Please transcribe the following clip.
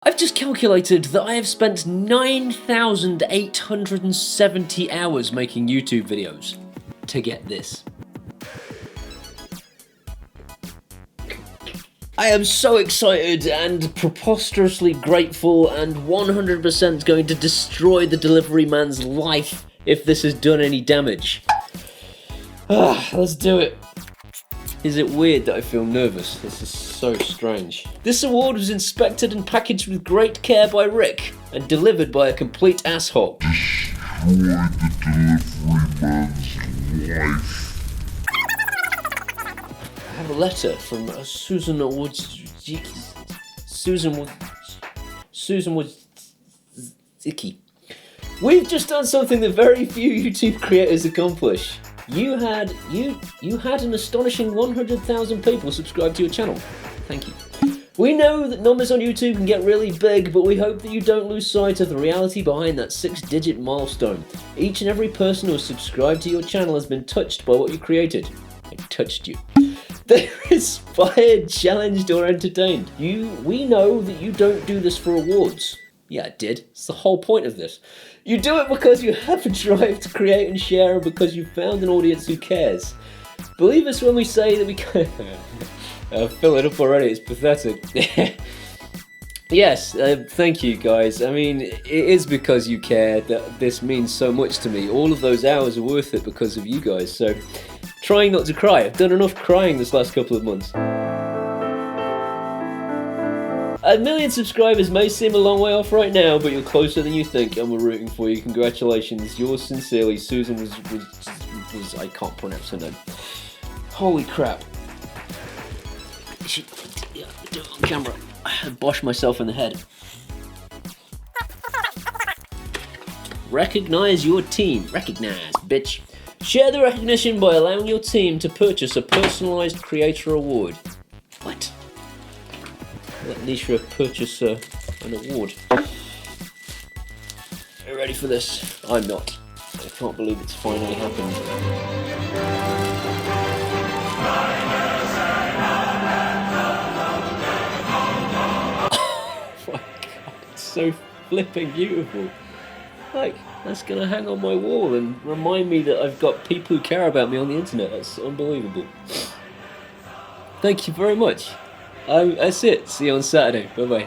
I've just calculated that I have spent 9,870 hours making YouTube videos to get this. I am so excited and preposterously grateful and 100% going to destroy the delivery man's life if this has done any damage. Let's do it. Is it weird that I feel nervous? This is so strange. This award was inspected and packaged with great care by Rick and delivered by a complete asshole. Destroy the delivery man's life. I have a letter from Susan Wojcicki. We've just done something that very few YouTube creators accomplish. You had an astonishing 100,000 people subscribe to your channel. Thank you. We know that numbers on YouTube can get really big, but we hope that you don't lose sight of the reality behind that 6-digit milestone. Each and every person who has subscribed to your channel has been touched by what you created. I touched you. They're inspired, challenged, or entertained. We know that you don't do this for awards. Yeah, I did. It's the whole point of this. You do it because you have a drive to create and share and because you found an audience who cares. Believe us when we say that we can... fill it up already, it's pathetic. Yes, thank you guys. I mean, it is because you care that this means so much to me. All of those hours are worth it because of you guys, so... Trying not to cry. I've done enough crying this last couple of months. 1 million subscribers may seem a long way off right now, but you're closer than you think, and we're rooting for you. Congratulations. Yours sincerely, Susan was I can't pronounce her name. Holy crap. Yeah, do it on camera. I bosh myself in the head. Recognize your team. Recognize, bitch. Share the recognition by allowing your team to purchase a personalised creator award. What? Let Nisha purchase an award. Are you ready for this? I'm not. I can't believe it's finally happened. Oh my god, it's so flipping beautiful. Like, that's gonna hang on my wall and remind me that I've got people who care about me on the internet. That's unbelievable. Thank you very much. That's it. See you on Saturday. Bye bye.